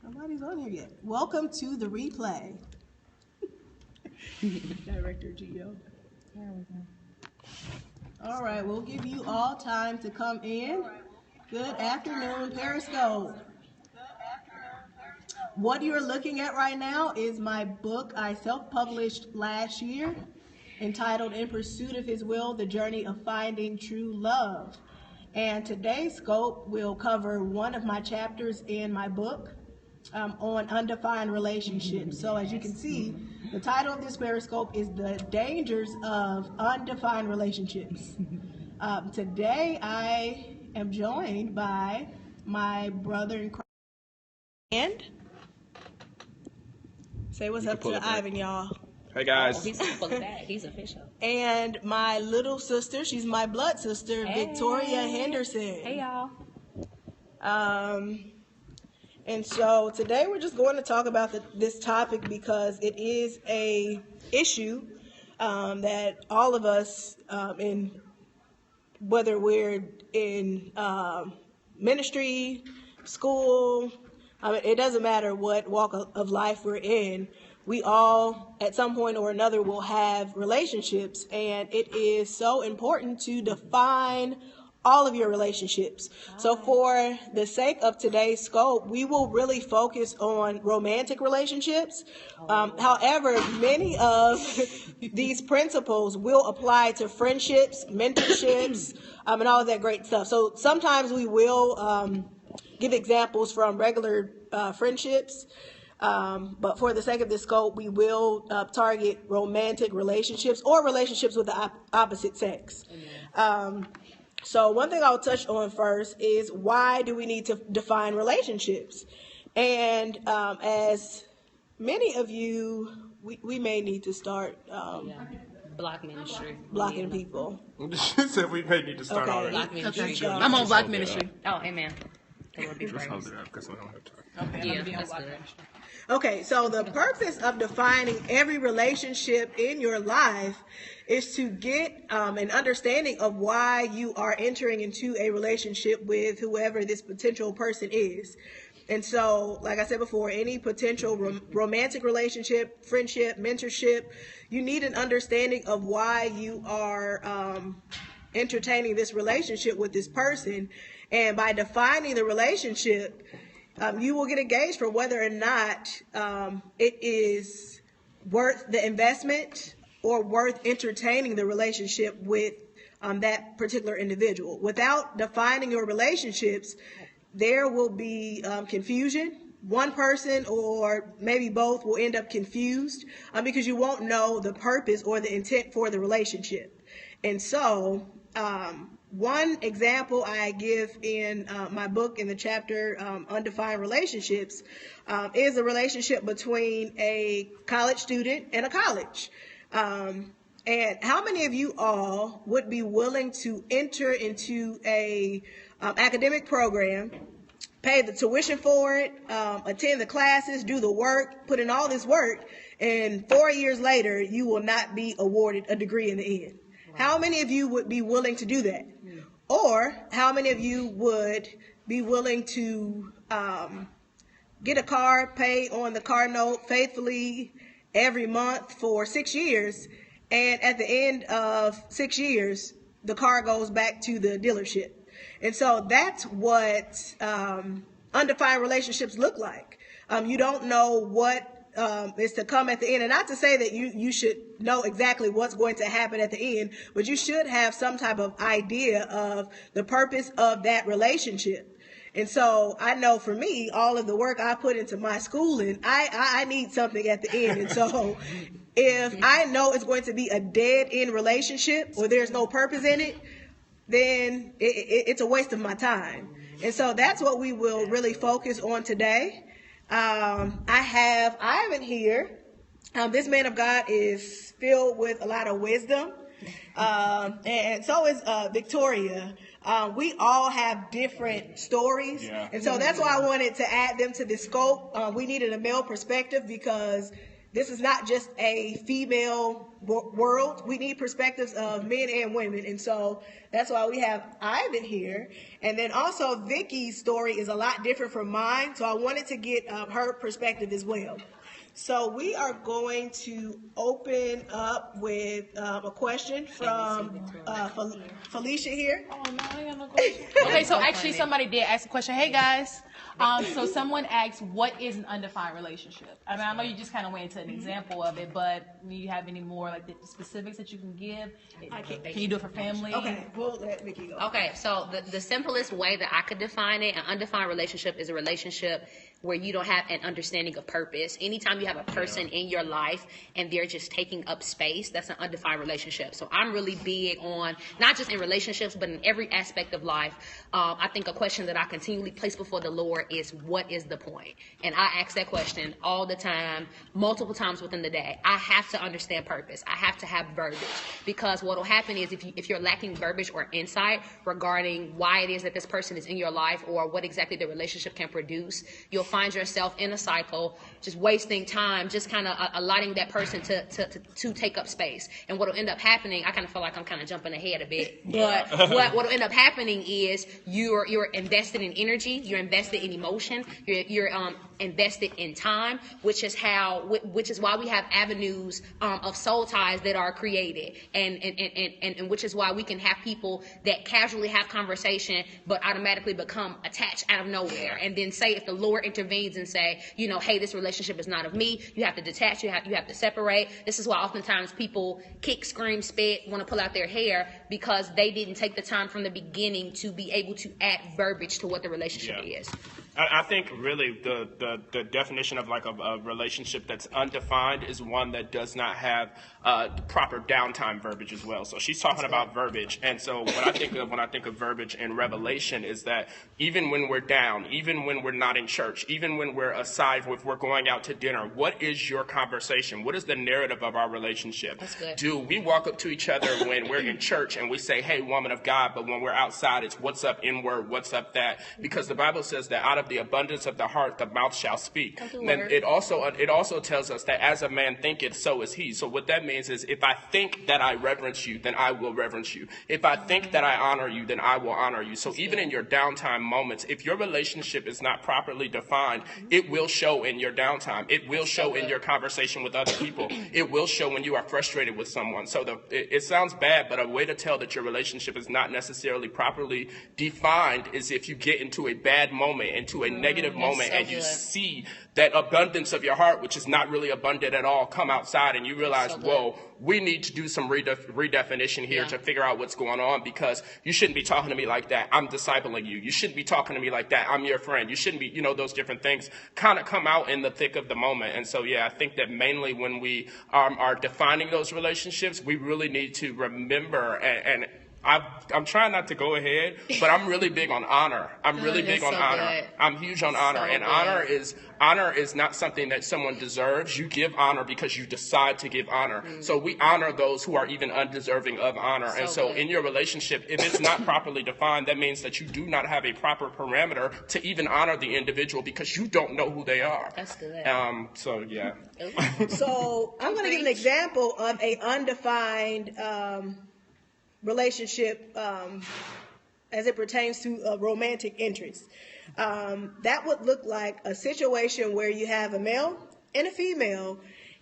Nobody's on here yet. Welcome to the replay. Director Gio. There we go. All right, we'll give you all time to come in. Good afternoon, Periscope. What you're looking at right now is my book I self-published last year, entitled In Pursuit of His Will, The Journey of Finding True Love. And today's scope will cover one of my chapters in my book on undefined relationships. So as you can see, the title of this Periscope is The Dangers of Undefined Relationships. Today I am joined by my brother in Christ. And say what's up to Ivan, y'all. Hey guys. He's He's official. And my little sister, she's my blood sister, Hey. Victoria Henderson. Hey, y'all. And so today we're just going to talk about this topic because it is a issue that all of us, in whether we're in ministry, school, it doesn't matter what walk of life we're in, we all at some point or another will have relationships, and it is so important to define all of your relationships. So for the sake of today's scope, we will really focus on romantic relationships. However, many of these principles will apply to friendships, mentorships, and all of that great stuff. So sometimes we will give examples from regular friendships, but for the sake of this scope, we will target romantic relationships or relationships with the opposite sex. So one thing I'll touch on first is, why do we need to define relationships? And as many of you, we may need to start Block ministry. blocking people. She said we may need to start Okay. already. Block ministry. Okay. I'm on Black Ministry. Oh, amen. It would be Just hold praised. it up because we don't have time. Okay, Yeah, I'm gonna be on that's Black good. Ministry. Okay, so the purpose of defining every relationship in your life is to get an understanding of why you are entering into a relationship with whoever this potential person is. And so, like I said before, any potential romantic relationship, friendship, mentorship, you need an understanding of why you are entertaining this relationship with this person. And by defining the relationship, you will get a gauge for whether or not it is worth the investment or worth entertaining the relationship with that particular individual. Without defining your relationships, there will be confusion. One person or maybe both will end up confused because you won't know the purpose or the intent for the relationship. And so, one example I give in my book in the chapter Undefined Relationships is a relationship between a college student and a college. And how many of you all would be willing to enter into a academic program, pay the tuition for it, attend the classes, do the work, put in all this work, and 4 years later, you will not be awarded a degree in the end? How many of you would be willing to do that? Or how many of you would be willing to get a car, pay on the car note faithfully every month for 6 years, and at the end of 6 years, the car goes back to the dealership? And so that's what undefined relationships look like. You don't know what is to come at the end. And not to say that you should know exactly what's going to happen at the end, but you should have some type of idea of the purpose of that relationship. And so I know for me, all of the work I put into my schooling, I need something at the end. And so if I know it's going to be a dead end relationship or there's no purpose in it, then it's a waste of my time. And so that's what we will really focus on today. I have Ivan here. This man of God is filled with a lot of wisdom. And so is Victoria. We all have different stories. Yeah. And so that's why I wanted to add them to the scope. We needed a male perspective because this is not just a female world. We need perspectives of men and women. And so that's why we have Ivan here. And then also Vikki's story is a lot different from mine. So I wanted to get her perspective as well. So we are going to open up with a question from Felicia here. Oh, no, I got no question. Okay, so actually somebody did ask a question. Hey, guys. So someone asked, what is an undefined relationship? I mean, I know you just kind of went into an example of it, but do you have any more like the specifics that you can give? Can you do it for family? Okay, we'll let Vikki go. Okay, so the simplest way that I could define it, an undefined relationship is a relationship where you don't have an understanding of purpose. Anytime you have a person in your life and they're just taking up space, that's an undefined relationship. So I'm really big on, not just in relationships, but in every aspect of life. I think a question that I continually place before the Lord is, what is the point? And I ask that question all the time, multiple times within the day. I have to understand purpose. I have to have verbiage, because what will happen is if you're lacking verbiage or insight regarding why it is that this person is in your life or what exactly the relationship can produce, you'll find yourself in a cycle, just wasting time, just kind of allowing that person to take up space. And what will end up happening, I kind of feel like I'm kind of jumping ahead a bit, but what will end up happening is you're invested in energy, you're invested in emotion, you're invested in time, which is why we have avenues of soul ties that are created, and which is why we can have people that casually have conversation but automatically become attached out of nowhere, and then say, if the Lord intervenes and say, hey, this relationship is not of me, you have to detach, you have to separate. This is why oftentimes people kick, scream, spit, want to pull out their hair, because they didn't take the time from the beginning to be able to add verbiage to what the relationship is. I think really the definition of like a relationship that's undefined is one that does not have proper downtime verbiage as well. So she's talking about verbiage, and so what I think of when I think of verbiage in Revelation is that even when we're down, even when we're not in church, even when we're aside, if we're going out to dinner, what is your conversation? What is the narrative of our relationship? That's good. Do we walk up to each other when we're in church and we say, hey, woman of God, but when we're outside, it's what's up inward, what's up that? Because the Bible says that out of the abundance of the heart, the mouth shall speak. And it also tells us that as a man thinketh, so is he. So what that means is, if I think that I reverence you, then I will reverence you. If I think that I honor you, then I will honor you. So even in your downtime moments, if your relationship is not properly defined, it will show in your downtime. It will show in your conversation with other people. It will show when you are frustrated with someone. So it sounds bad, but a way to tell that your relationship is not necessarily properly defined is if you get into a bad moment, into a negative moment, and you see that abundance of your heart, which is not really abundant at all, come outside, and you realize, whoa, we need to do some redefinition here to figure out what's going on, because you shouldn't be talking to me like that. I'm discipling you. You shouldn't be talking to me like that. I'm your friend. You shouldn't be, those different things kind of come out in the thick of the moment. And so, I think that mainly when we are defining those relationships, we really need to remember and I'm trying not to go ahead, but I'm really big on honor. I'm really big on honor. I'm huge on honor. And honor is not something that someone deserves. You give honor because you decide to give honor. So we honor those who are even undeserving of honor. And so in your relationship, if it's not properly defined, that means that you do not have a proper parameter to even honor the individual, because you don't know who they are. That's good. So I'm going to give an example of a undefined relationship as it pertains to romantic interest. That would look like a situation where you have a male and a female,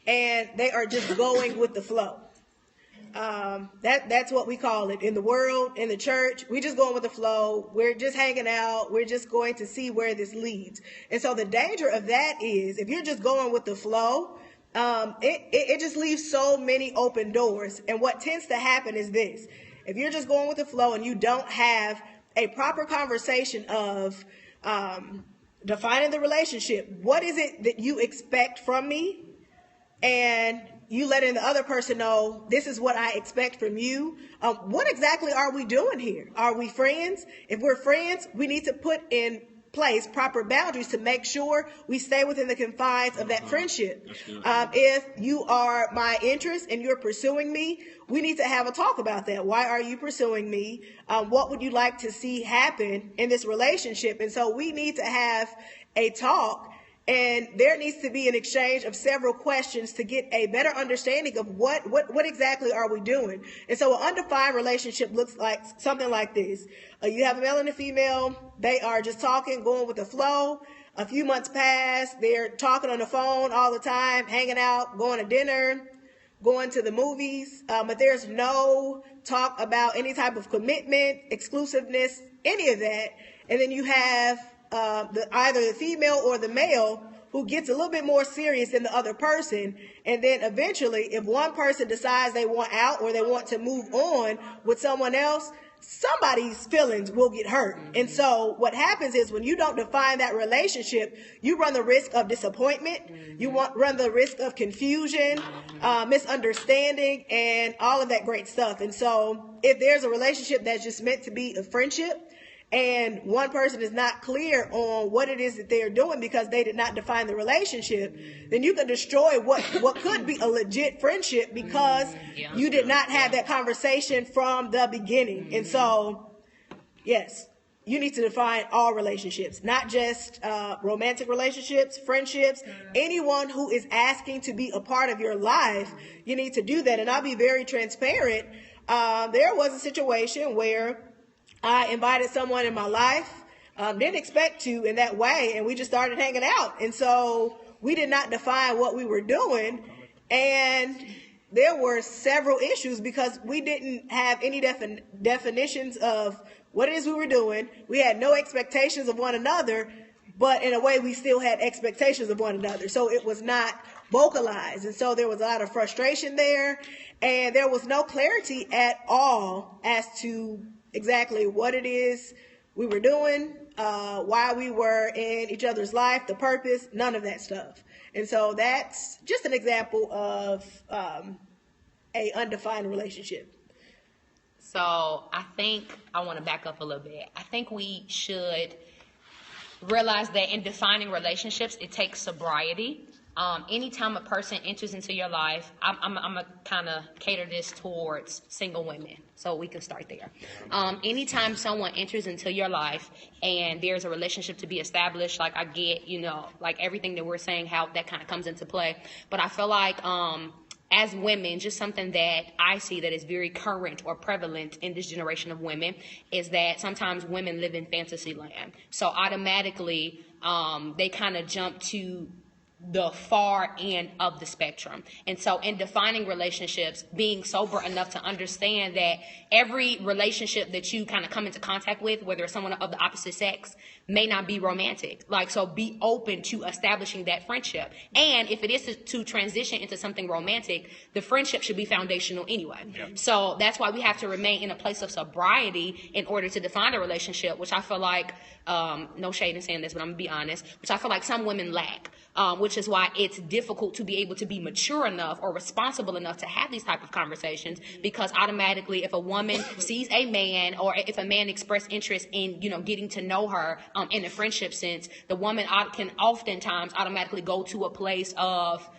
and they are just going with the flow. That's what we call it in the world, in the church. We just going with the flow. We're just hanging out. We're just going to see where this leads. And so the danger of that is, if you're just going with the flow, it just leaves so many open doors. And what tends to happen is this: if you're just going with the flow and you don't have a proper conversation of defining the relationship, what is it that you expect from me? And you letting the other person know, this is what I expect from you. What exactly are we doing here? Are we friends? If we're friends, we need to put in place proper boundaries to make sure we stay within the confines of that friendship. If you are my interest and you're pursuing me, we need to have a talk about that. Why are you pursuing me? What would you like to see happen in this relationship? And so we need to have a talk And there needs to be an exchange of several questions to get a better understanding of what exactly are we doing. And so an undefined relationship looks like something like this. You have a male and a female. They are just talking, going with the flow. A few months pass. They're talking on the phone all the time, hanging out, going to dinner, going to the movies. But there's no talk about any type of commitment, exclusiveness, any of that. And then you have either the female or the male who gets a little bit more serious than the other person. And then eventually, if one person decides they want out or they want to move on with someone else, somebody's feelings will get hurt. And so what happens is when you don't define that relationship, you run the risk of disappointment. You run the risk of confusion, misunderstanding, and all of that great stuff. And so if there's a relationship that's just meant to be a friendship, and one person is not clear on what it is that they're doing because they did not define the relationship, then you can destroy what could be a legit friendship because you did not have that conversation from the beginning. And so, yes, you need to define all relationships, not just romantic relationships, friendships. Anyone who is asking to be a part of your life, you need to do that. And I'll be very transparent. There was a situation where I invited someone in my life, didn't expect to in that way, and we just started hanging out. And so we did not define what we were doing, and there were several issues because we didn't have any definitions of what it is we were doing. We had no expectations of one another, but in a way we still had expectations of one another. So it was not vocalized, and so there was a lot of frustration there, and there was no clarity at all as to exactly what it is we were doing, why we were in each other's life, the purpose, none of that stuff. And so that's just an example of a undefined relationship. So I think I want to back up a little bit. I think we should realize that in defining relationships, it takes sobriety. Anytime a person enters into your life, I'm gonna kind of cater this towards single women, so we can start there. Anytime someone enters into your life and there's a relationship to be established, like I get, like everything that we're saying, how that kind of comes into play. But I feel like as women, just something that I see that is very current or prevalent in this generation of women is that sometimes women live in fantasy land. So automatically they kind of jump to the far end of the spectrum. And so in defining relationships, being sober enough to understand that every relationship that you kind of come into contact with, whether it's someone of the opposite sex, may not be romantic. So be open to establishing that friendship. And if it is to transition into something romantic, the friendship should be foundational anyway. Yeah. So that's why we have to remain in a place of sobriety in order to define a relationship, which I feel like, no shade in saying this, but I'm gonna be honest, which I feel like some women lack. Which is why it's difficult to be able to be mature enough or responsible enough to have these type of conversations, because automatically if a woman sees a man or if a man express interest in, getting to know her in a friendship sense, the woman can oftentimes automatically go to a place of,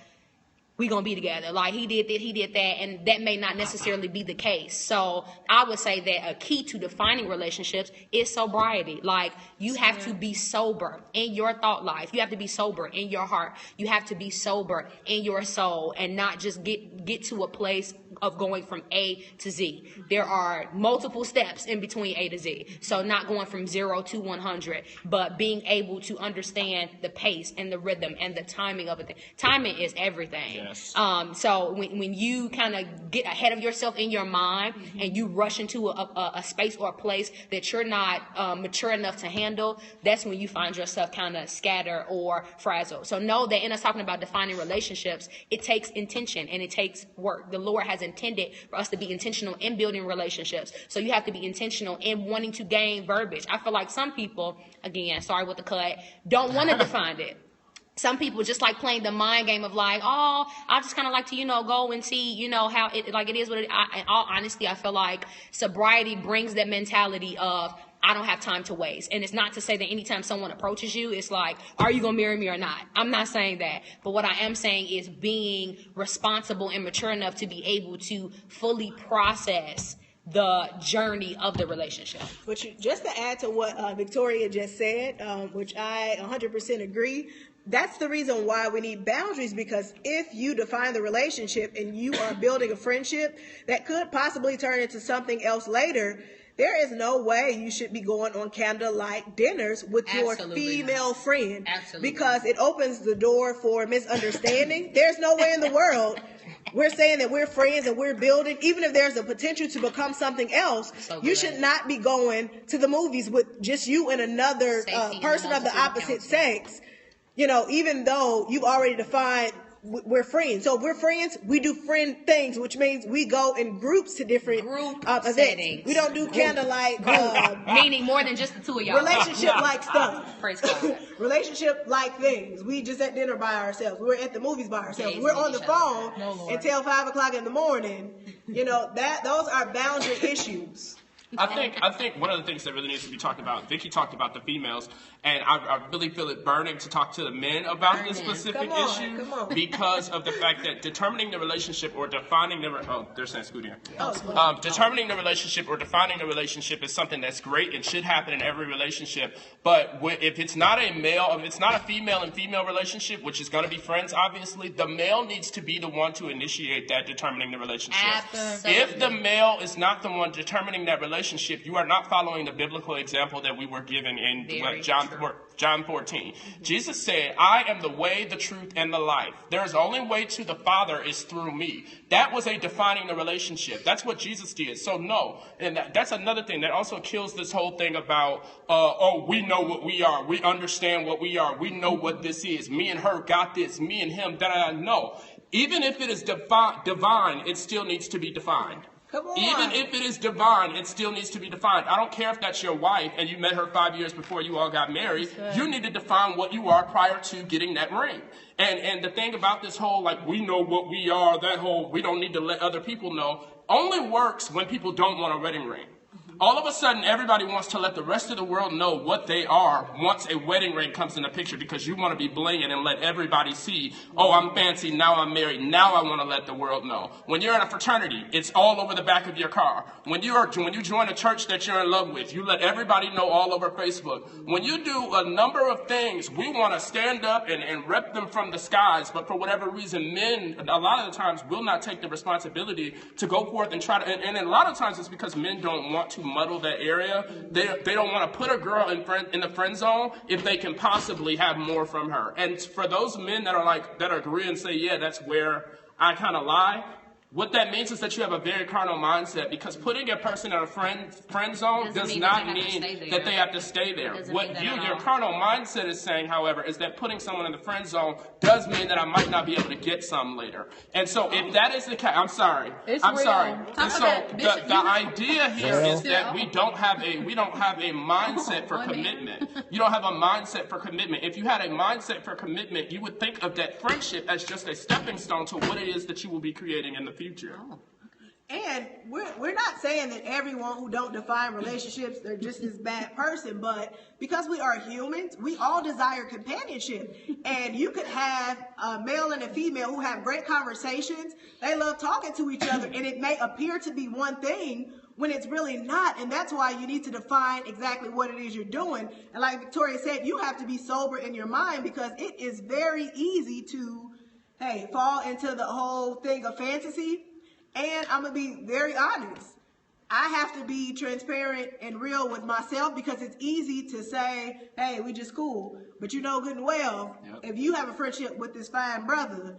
we gonna be together. Like he did that, and that may not necessarily be the case. So I would say that a key to defining relationships is sobriety. Like you have to be sober in your thought life. You have to be sober in your heart. You have to be sober in your soul, and not just get to a place of going from A to Z. There are multiple steps in between A to Z. So not going from 0 to 100, but being able to understand the pace and the rhythm and the timing of it. Timing is everything. Yes. So when you kind of get ahead of yourself in your mind and you rush into a space or a place that you're not mature enough to handle, that's when you find yourself kind of scattered or frazzled. So know that in us talking about defining relationships, it takes intention and it takes work. The Lord has intended for us to be intentional in building relationships. So you have to be intentional in wanting to gain verbiage. I feel like some people, again, sorry with the cut, don't want to define it. Some people just like playing the mind game of like, oh, I just kind of like to, go and see, how it is what it is. In all honesty, I feel like sobriety brings that mentality of, I don't have time to waste. And it's not to say that anytime someone approaches you, it's like, are you going to marry me or not? I'm not saying that. But what I am saying is being responsible and mature enough to be able to fully process the journey of the relationship. But just to add to what Victoria just said, which I 100% agree, that's the reason why we need boundaries, because if you define the relationship and you are building a friendship that could possibly turn into something else later, there is no way you should be going on candlelight dinners with your female friend. Absolutely. Because it opens the door for misunderstanding. There's no way in the world we're saying that we're friends and we're building, even if there's a potential to become something else. You should not be going to the movies with just you and another person of the opposite sex. You know, even though you've already defined we're friends. So if we're friends, we do friend things, which means we go in groups to different events. Settings. We don't do candlelight. Meaning more than just the two of y'all. Relationship-like stuff. Praise God. Relationship-like things. We just at dinner by ourselves. We're at the movies by ourselves. We're on the phone until 5 o'clock in the morning. You know, those are boundary issues. I think one of the things that really needs to be talked about, Vikki talked about the females, and I really feel it burning to talk to the men about this specific issue because of the fact that determining the relationship or defining the they're saying Scooty. Determining the relationship or defining the relationship is something that's great and should happen in every relationship. But if it's not a male, if it's not a female and female relationship, which is going to be friends, obviously, the male needs to be the one to initiate that determining the relationship. Absolutely. If the male is not the one determining that relationship, you are not following the biblical example that we were given in John 14. Jesus said, I am the way, the truth, and the life. There is only way to the Father is through me. That was a defining the relationship. That's what Jesus did. So no, and that's another thing that also kills this whole thing about, we know what we are. We understand what we are. We know what this is. Me and her got this. Me and him, no. Even if it is divine, it still needs to be defined. Even if it is divine, it still needs to be defined. I don't care if that's your wife and you met her 5 years before you all got married. You need to define what you are prior to getting that ring. And the thing about this whole, like, we know what we are, that whole, we don't need to let other people know, only works when people don't want a wedding ring. All of a sudden, everybody wants to let the rest of the world know what they are once a wedding ring comes in the picture because you want to be blinging and let everybody see, oh, I'm fancy, now I'm married, now I want to let the world know. When you're in a fraternity, it's all over the back of your car. When you join a church that you're in love with, you let everybody know all over Facebook. When you do a number of things, we want to stand up and rep them from the skies, but for whatever reason, men, a lot of the times, will not take the responsibility to go forth and try to, and a lot of times it's because men don't want to muddle that area. They don't want to put a girl in the friend zone if they can possibly have more from her. And for those men that agree and say, yeah, that's where I kind of lie, what that means is that you have a very carnal mindset, because putting a person in a friend zone does not mean that they have to stay there. What your carnal mindset is saying, however, is that putting someone in the friend zone does mean that I might not be able to get some later. And so if that is the case, I'm sorry. And so the idea here is that we don't have a mindset for commitment. You don't have a mindset for commitment. If you had a mindset for commitment, you would think of that friendship as just a stepping stone to what it is that you will be creating in the future. And we're not saying that everyone who don't define relationships, they're just this bad person, but because we are humans, we all desire companionship. And you could have a male and a female who have great conversations. They love talking to each other, and it may appear to be one thing when it's really not. And that's why you need to define exactly what it is you're doing. And like Victoria said, you have to be sober in your mind, because it is very easy to fall into the whole thing of fantasy. And I'm going to be very honest. I have to be transparent and real with myself, because it's easy to say, hey, we just cool. But you know good and well, if you have a friendship with this fine brother,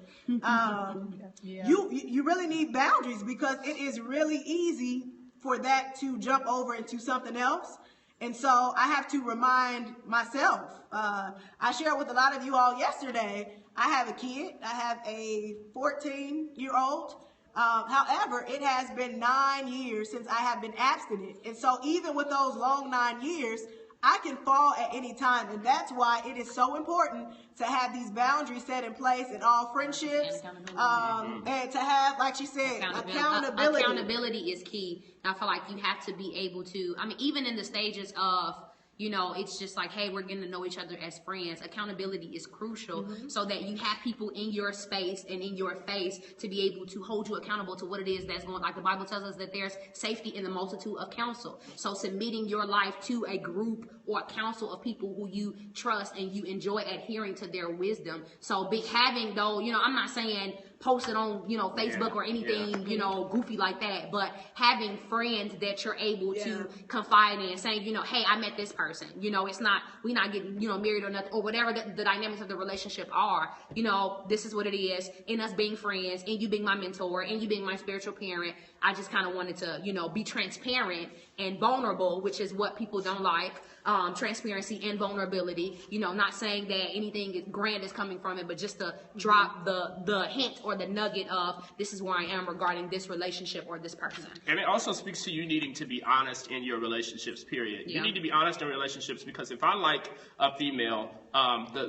you really need boundaries, because it is really easy for that to jump over into something else. And so I have to remind myself. I shared with a lot of you all yesterday, I have a kid. I have a 14-year-old. However, it has been 9 years since I have been abstinent. And so even with those long 9 years, I can fall at any time. And that's why it is so important to have these boundaries set in place in all friendships. And to have, like she said, accountability. Accountability is key. I feel like you have to be able to, even in the stages of, it's just like, hey, we're getting to know each other as friends. Accountability is crucial, so that you have people in your space and in your face to be able to hold you accountable to what it is that's going. Like the Bible tells us that there's safety in the multitude of counsel. So submitting your life to a group or counsel of people who you trust and you enjoy adhering to their wisdom. So having though, I'm not saying post it on, Facebook or anything, goofy like that, but having friends that you're able to confide in, saying, hey, I met this person, it's not, we're not getting, married or nothing, or whatever the dynamics of the relationship are, this is what it is, and us being friends, and you being my mentor, and you being my spiritual parent. I just kind of wanted to, be transparent and vulnerable, which is what people don't like. Transparency and vulnerability, not saying that anything grand is coming from it, but just to drop the hint or the nugget of this is where I am regarding this relationship or this person. And it also speaks to you needing to be honest in your relationships, period. You need to be honest in relationships, because if I like a female,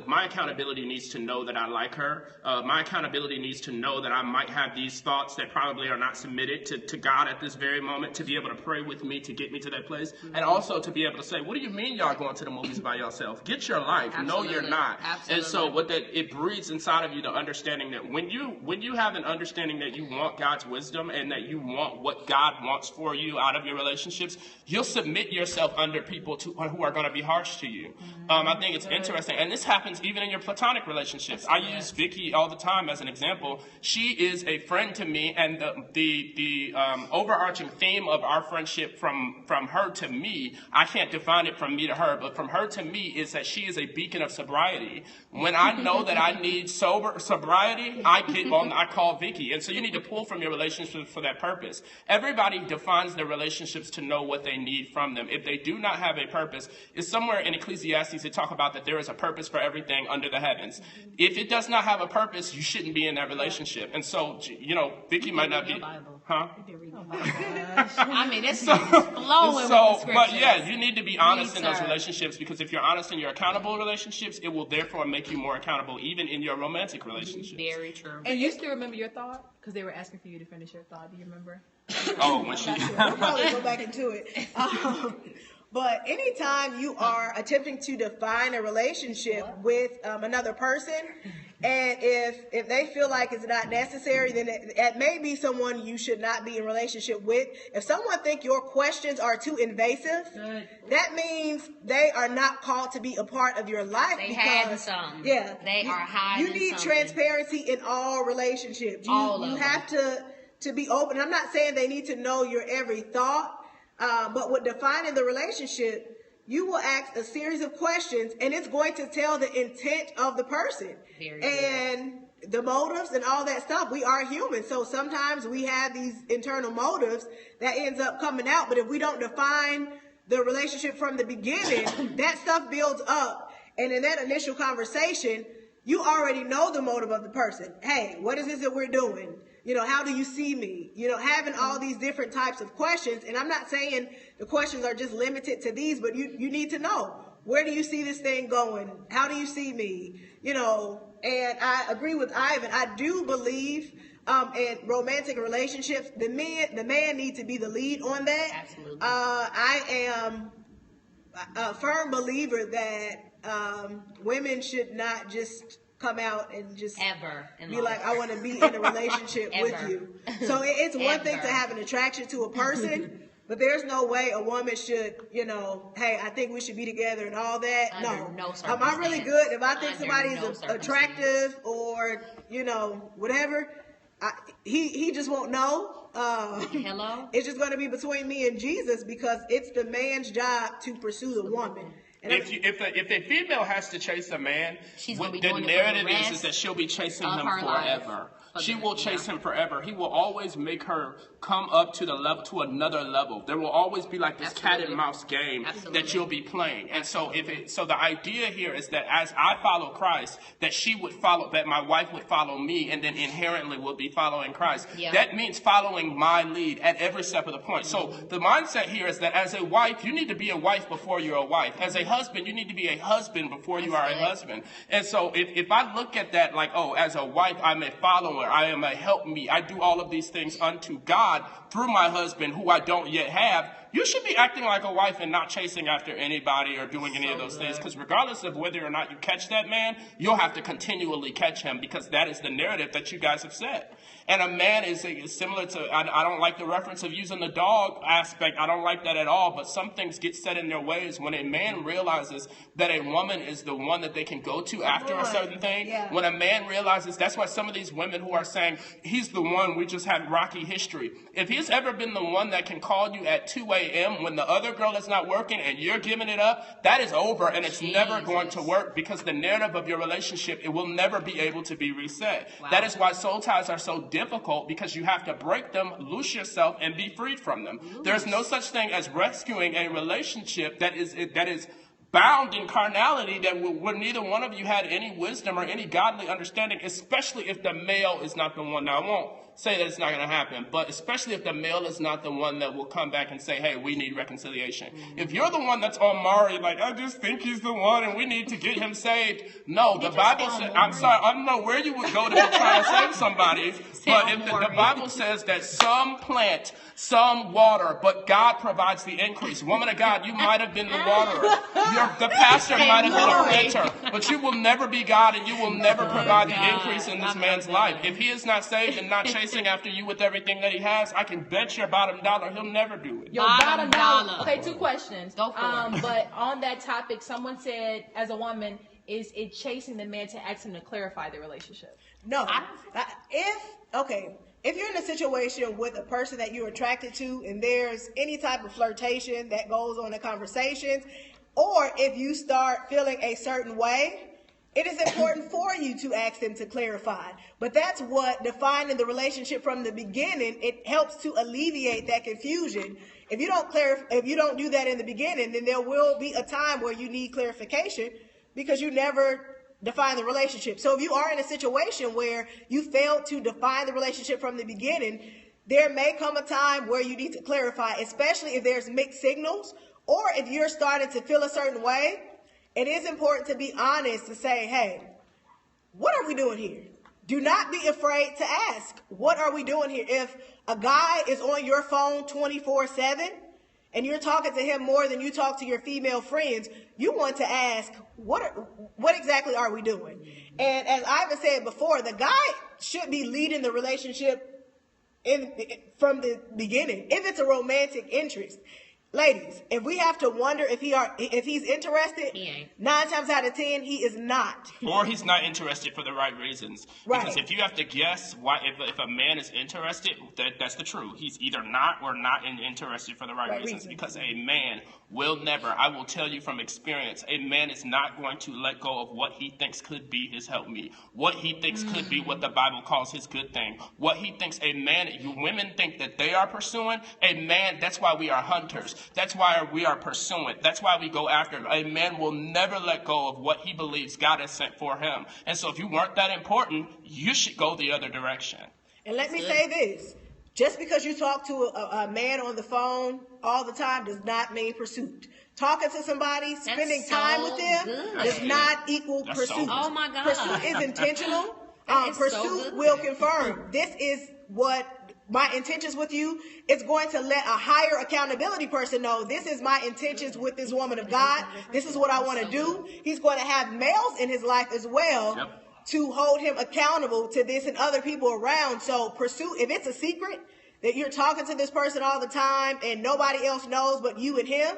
my accountability needs to know that I like her. My accountability needs to know that I might have these thoughts that probably are not submitted to God at this very moment, to be able to pray with me to get me to that place. And also to be able to say, what do you mean y'all going to the movies by yourself? Get your life. Absolutely. No, you're not. Absolutely. And so it breeds inside of you the understanding that when you have an understanding that you want God's wisdom and that you want what God wants for you out of your relationships, you'll submit yourself under people who are going to be harsh to you. I think it's interesting. And this happens even in your platonic relationships. I use Vikki all the time as an example. She is a friend to me, and the overarching theme of our friendship from her to me, I can't define it from me to her, but from her to me, is that she is a beacon of sobriety. When I know that I need sobriety, I call Vikki. And so you need to pull from your relationships for that purpose. Everybody defines their relationships to know what they need from them. If they do not have a purpose, it's somewhere in Ecclesiastes they talk about that there is a purpose for everything under the heavens. If it does not have a purpose, you shouldn't be in that relationship. And so, Vikki might not be... Huh? I mean, it's flowing with the scriptures. But yeah, you need to be honest in those relationships, because if you're honest in your accountable relationships, it will therefore make you more accountable even in your romantic relationships. Very true. And you still remember your thought? Because they were asking for you to finish your thought. Do you remember? Oh, when she... We'll probably go back into it. But anytime you are attempting to define a relationship with another person, and if they feel like it's not necessary, then it may be someone you should not be in relationship with. If someone think your questions are too invasive, that means they are not called to be a part of your life. They hiding something. Yeah. They are hiding You need something. transparency in all relationships. You have to be open. I'm not saying they need to know your every thought, but with defining the relationship, you will ask a series of questions, and it's going to tell the intent of the person. And the motives and all that stuff. We are human, so sometimes we have these internal motives that ends up coming out. But if we don't define the relationship from the beginning, that stuff builds up. And in that initial conversation, you already know the motive of the person. Hey, what is this that we're doing? How do you see me? Having all these different types of questions. And I'm not saying the questions are just limited to these, but you need to know, where do you see this thing going? How do you see me? And I agree with Ivan. I do believe in romantic relationships, the man needs to be the lead on that. Absolutely. I am a firm believer that women should not just come out and just be like, I want to be in a relationship with you. So it's one thing to have an attraction to a person, but there's no way a woman should, hey, I think we should be together and all that. No. I'm really good. If I think somebody's attractive or, whatever, he just won't know. Hello? It's just going to be between me and Jesus, because it's the man's job to pursue the woman. If a female has to chase a man, the narrative is that she'll be chasing him forever. She will chase him forever. He will always make her come up to another level. There will always be like this cat and mouse game that you'll be playing. And so the idea here is that as I follow Christ, that my wife would follow me, and then inherently will be following Christ. Yeah. That means following my lead at every step of the point. So the mindset here is that as a wife, you need to be a wife before you're a wife. As a husband, you need to be a husband before you are a husband. And so if I look at that like, as a wife, I'm a follower, I am a help me, I do all of these things unto God through my husband who I don't yet have, you should be acting like a wife and not chasing after anybody or doing any of those things. Because regardless of whether or not you catch that man, you'll have to continually catch him, because that is the narrative that you guys have set. And a man is similar to, I don't like the reference of using the dog aspect. I don't like that at all. But some things get set in their ways when a man realizes that a woman is the one that they can go to after a certain thing. Yeah. When a man realizes, that's why some of these women who are saying, he's the one, we just had rocky history. If he's ever been the one that can call you at 2 a.m. when the other girl is not working and you're giving it up, that is over, and it's never going to work, because the narrative of your relationship, it will never be able to be reset. Wow. That is why soul ties are so difficult, because you have to break them, loose yourself, and be freed from them. There's no such thing as rescuing a relationship that is bound in carnality, that where neither one of you had any wisdom or any godly understanding, especially if the male is not the one. Now, I won't say that it's not going to happen, but especially if the male is not the one that will come back and say, hey, we need reconciliation. If you're the one that's on Mari, like, I just think he's the one and we need to get him saved. No, the Bible says, I'm sorry, I don't know where you would go to try to save somebody, but if the Bible says that some plant, some water, but God provides the increase. Woman of God, you might have been the waterer. The pastor might have been a planter, but you will never be God, and you will never provide the increase in this man's life. If he is not saved and not chasing after you with everything that he has, I can bet your bottom dollar he'll never do it. Your bottom dollar. Okay, 2 questions. Go for it. But on that topic, someone said, as a woman, is it chasing the man to ask him to clarify the relationship? No. If you're in a situation with a person that you're attracted to and there's any type of flirtation that goes on in conversations, or if you start feeling a certain way, it is important for you to ask them to clarify. But that's what defining the relationship from the beginning, it helps to alleviate that confusion. If you don't do that in the beginning, then there will be a time where you need clarification, because you never define the relationship. So if you are in a situation where you failed to define the relationship from the beginning, there may come a time where you need to clarify, especially if there's mixed signals, or if you're starting to feel a certain way. It is important to be honest, to say, hey, what are we doing here? Do not be afraid to ask, what are we doing here? If a guy is on your phone 24/7 and you're talking to him more than you talk to your female friends, you want to ask, what exactly are we doing? And as Ivan said before, the guy should be leading the relationship from the beginning, if it's a romantic interest. Ladies, if we have to wonder if he's interested, he ain't. 9 times out of 10, he is not. Or he's not interested for the right reasons. Right. Because if you have to guess why, if a man is interested, that's the truth. He's either not or not interested for the right reasons. Because a man will never, I will tell you from experience, a man is not going to let go of what he thinks could be his helpmeet, what he thinks could be what the Bible calls his good thing, what he thinks a man, women think that they are pursuing, a man, that's why we are hunters. That's why we are pursuing. That's why we go after. A man will never let go of what he believes God has sent for him. And so if you weren't that important, you should go the other direction. And let me say this. Just because you talk to a man on the phone all the time does not mean pursuit. Talking to somebody, spending time with them does not equal pursuit. Oh my God. Pursuit is intentional. Pursuit will confirm. This is what my intentions with you. It's going to let a higher accountability person know, this is my intentions with this woman of God. This is what I want to do. He's going to have males in his life as well. Yep. To hold him accountable to this and other people around. So pursue, if it's a secret that you're talking to this person all the time and nobody else knows but you and him,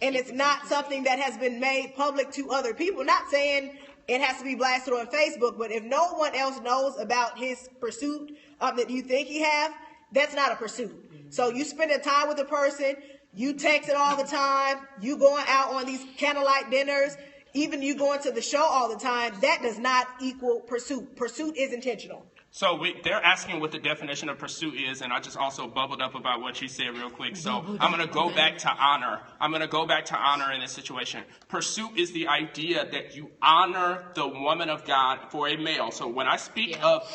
and it's not something that has been made public to other people, not saying it has to be blasted on Facebook, but if no one else knows about his pursuit that you think he have, that's not a pursuit. So you spending time with the person, you texting all the time, you going out on these candlelight dinners, even you going to the show all the time, that does not equal pursuit. Pursuit is intentional. So they're asking what the definition of pursuit is, and I just also bubbled up about what you said real quick. So I'm going to go back to honor. I'm going to go back to honor in this situation. Pursuit is the idea that you honor the woman of God for a male. So when I speak of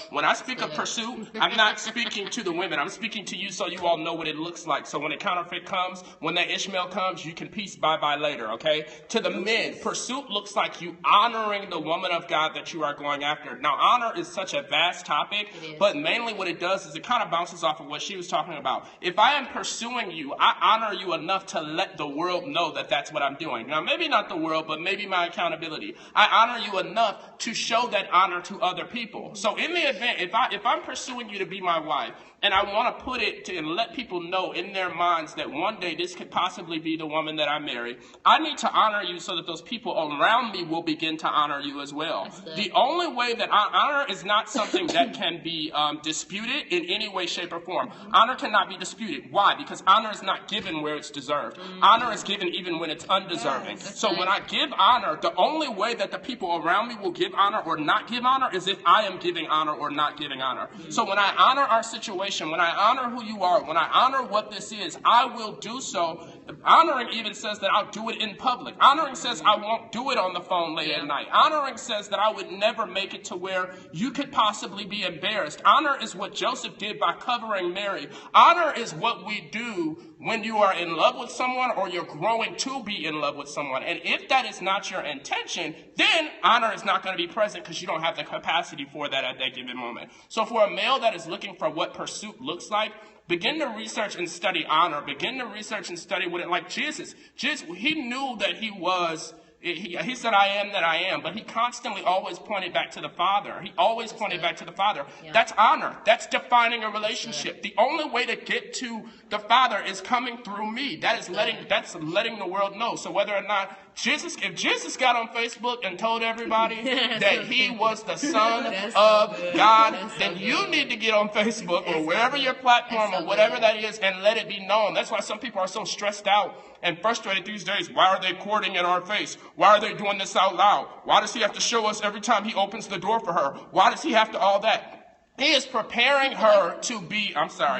pursuit, I'm not speaking to the women. I'm speaking to you so you all know what it looks like. So when a counterfeit comes, when that Ishmael comes, you can peace bye-bye later, okay? To the men, pursuit looks like you honoring the woman of God that you are going after. Now, honor is such a vast topic. topic, but mainly what it does is it kind of bounces off of what she was talking about. If I am pursuing you, I honor you enough to let the world know that that's what I'm doing. Now, maybe not the world, but maybe my accountability. I honor you enough to show that honor to other people. So in the event, if I'm pursuing you to be my wife, and I want to put it to and let people know in their minds that one day this could possibly be the woman that I marry, I need to honor you so that those people around me will begin to honor you as well. The only way that honor is not something that can be disputed in any way, shape, or form. Honor cannot be disputed. Why? Because honor is not given where it's deserved. Honor is given even when it's undeserving. So when I give honor, the only way that the people around me will give honor or not give honor is if I am giving honor or not giving honor. So when I honor our situation, when I honor who you are, when I honor what this is, I will do so. Honoring even says that I'll do it in public. Honoring says I won't do it on the phone late at night. Honoring says that I would never make it to where you could possibly be embarrassed. Honor is what Joseph did by covering Mary. Honor is what we do when you are in love with someone or you're growing to be in love with someone. And if that is not your intention, then honor is not going to be present because you don't have the capacity for that at that given moment. So for a male that is looking for what pursuit looks like, begin to research and study honor. Begin to research and study what it like Jesus. He knew that he was... He said, I am that I am, but he constantly always pointed back to the Father. He always pointed back to the Father. Yeah. That's honor. That's defining a relationship. The only way to get to the Father is coming through me. That's letting the world know. So whether or not if Jesus got on Facebook and told everybody that he was the Son of God, then you need to get on Facebook or wherever your platform or whatever that is and let it be known. That's why some people are so stressed out and frustrated these days. Why are they courting in our face? Why are they doing this out loud? Why does he have to show us every time he opens the door for her? Why does he have to all that? He is preparing her to be,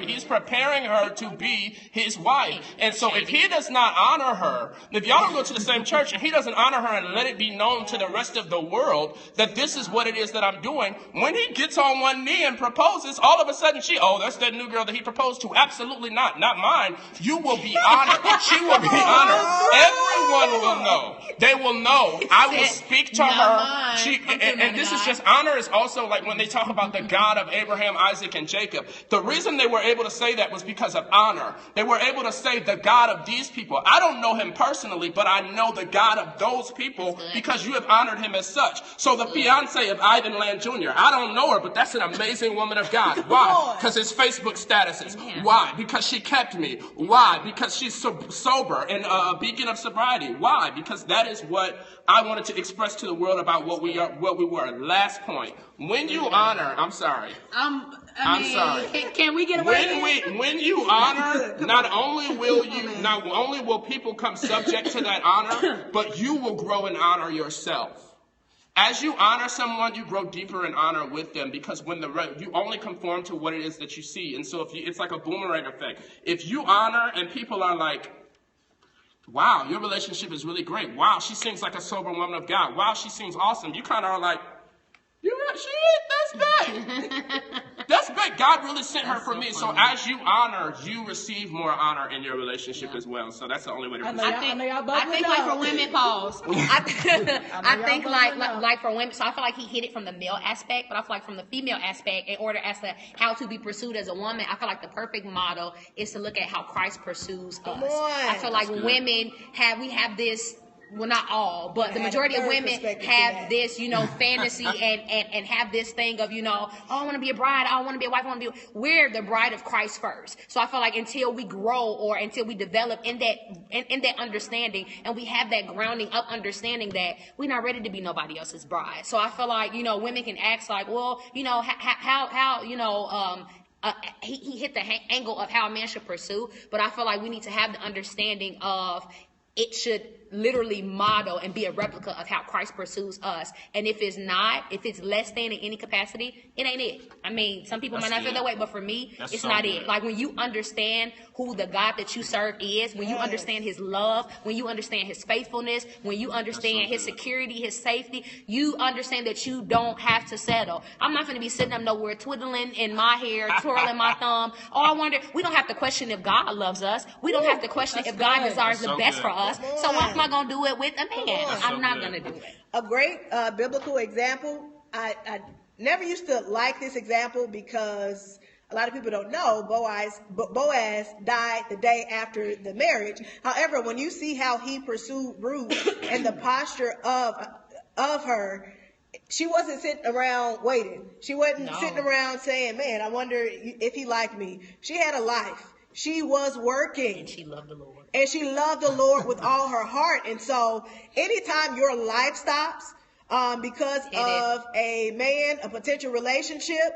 he's preparing her to be his wife. And so if he does not honor her, if y'all don't go to the same church and he doesn't honor her and let it be known to the rest of the world that this is what it is that I'm doing, when he gets on one knee and proposes, all of a sudden that's that new girl that he proposed to. Absolutely not. Not mine. You will be honored. She will be honored. Everyone will know. They will know. I will speak to her. And this is just, honor is also like when they talk about the God of Abraham, Isaac, and Jacob. The reason they were able to say that was because of honor. They were able to say the God of these people. I don't know him personally, but I know the God of those people because you have honored him as such. So the fiance of Ivan Land Jr., I don't know her, but that's an amazing woman of God. Why? Because his Facebook statuses. Why? Because she kept me. Why? Because she's sober and a beacon of sobriety. Why? Because that is what I wanted to express to the world about what we were. Last point. When you honor, I'm sorry. Can we get away? When you honor, not only will people come subject to that honor, but you will grow in honor yourself. As you honor someone, you grow deeper in honor with them because you only conform to what it is that you see. And so it's like a boomerang effect. If you honor and people are like, wow, your relationship is really great. Wow, she seems like a sober woman of God. Wow, she seems awesome. You kind of are like, that's great. That's great. God really sent her for me. So as you honor, you receive more honor in your relationship as well. So that's the only way to receive. I think like for women, pause. I think like for women, so I feel like he hit it from the male aspect, but I feel like from the female aspect, in order as to how to be pursued as a woman, I feel like the perfect model is to look at how Christ pursues us. I feel like women have this. Well, not all, but the majority of women have this, fantasy and have this thing of, oh, I want to be a bride. I want to be a wife. We're the bride of Christ first. So I feel like until we grow or until we develop in that understanding and we have that grounding up understanding that we're not ready to be nobody else's bride. So I feel like, women can ask like, well, how he hit the angle of how a man should pursue. But I feel like we need to have the understanding of it should literally model and be a replica of how Christ pursues us. And if it's less than in any capacity, it ain't it. I mean, some people might not feel that way, but for me, it's not it. Like when you understand who the God that you serve is, when you understand his love, when you understand his faithfulness, when you understand his security, his safety, you understand that you don't have to settle. I'm not going to be sitting up nowhere twiddling in my hair, twirling my thumb. Oh, I wonder, we don't have to question if God loves us. We don't have to question if God desires the best for us. So why am I going to do it with a man? I'm not going to do it. A great biblical example, I never used to like this example because a lot of people don't know Boaz died the day after the marriage. However, when you see how he pursued Ruth and the posture of her, she wasn't sitting around waiting. She wasn't sitting around saying, man, I wonder if he liked me. She had a life. She was working. And she loved the Lord. And she loved the Lord with all her heart. And so anytime your life stops because of a man, a potential relationship,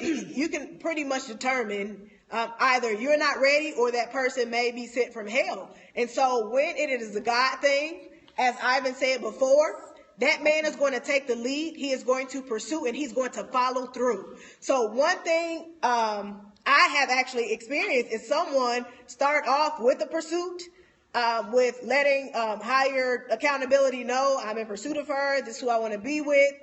you can pretty much determine either you're not ready or that person may be sent from hell. And so when it is a God thing, as Ivan said before, that man is going to take the lead. He is going to pursue and he's going to follow through. So one thing I have actually experienced is someone start off with a pursuit, with letting higher accountability know I'm in pursuit of her. This is who I want to be with.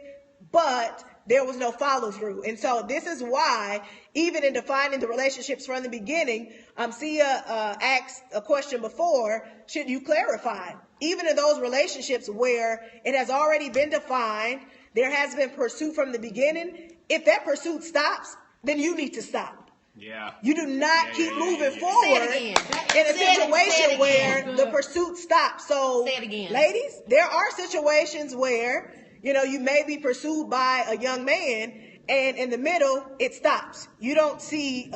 But there was no follow through. And so this is why, even in defining the relationships from the beginning, Sia asked a question before, should you clarify? Even in those relationships where it has already been defined, there has been pursuit from the beginning. If that pursuit stops, then you need to stop. Yeah. You do not keep moving forward in a situation where the pursuit stops. So, ladies, there are situations where, you know, you may be pursued by a young man and in the middle, it stops. You don't see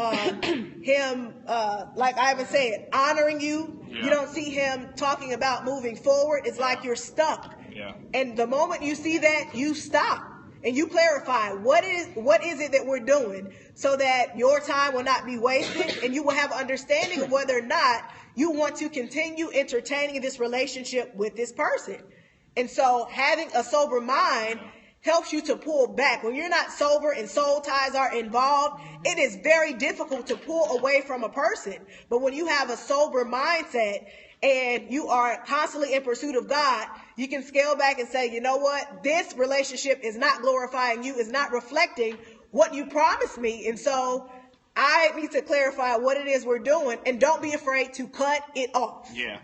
him, like Ivan said, honoring you. Yeah. You don't see him talking about moving forward. It's like you're stuck. Yeah. And the moment you see that, you stop and you clarify what is it that we're doing so that your time will not be wasted and you will have understanding of whether or not you want to continue entertaining this relationship with this person. And so having a sober mind helps you to pull back. When you're not sober and soul ties are involved, it is very difficult to pull away from a person. But when you have a sober mindset and you are constantly in pursuit of God, you can scale back and say, you know what? This relationship is not glorifying you, is not reflecting what you promised me. And so I need to clarify what it is we're doing, and don't be afraid to cut it off. Yeah.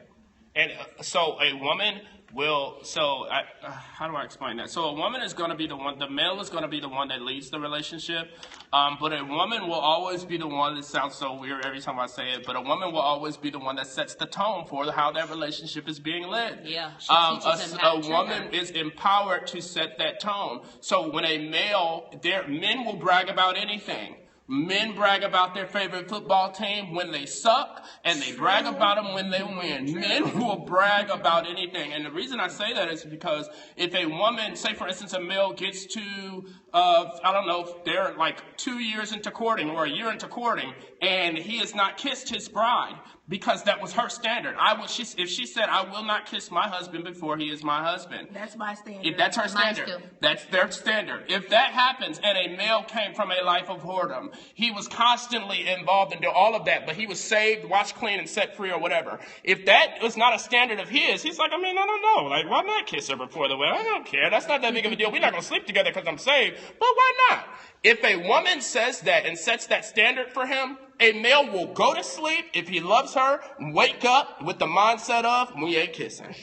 And so a woman how do I explain that? So a woman is going to be the one, the male is going to be the one that leads the relationship, but a woman will always be the one, that sounds so weird every time I say it, but a woman will always be the one that sets the tone for how that relationship is being led. Yeah. A woman is empowered to set that tone. So when a male, men will brag about anything. Men brag about their favorite football team when they suck, and they brag about them when they win. Men will brag about anything. And the reason I say that is because if a woman, say for instance, a male gets to, I don't know, they're like 2 years into courting or a year into courting, and he has not kissed his bride, because that was her standard. If she said, I will not kiss my husband before he is my husband. That's my standard. If that's her standard. That's their standard. If that happens and a male came from a life of whoredom, he was constantly involved in all of that, but he was saved, washed clean, and set free or whatever. If that was not a standard of his, he's like, I don't know. Like, why not kiss her before the wedding? I don't care. That's not that big of a deal. We're not going to sleep together because I'm saved. But why not? If a woman says that and sets that standard for him, a male will go to sleep if he loves her, wake up with the mindset of, we ain't kissing.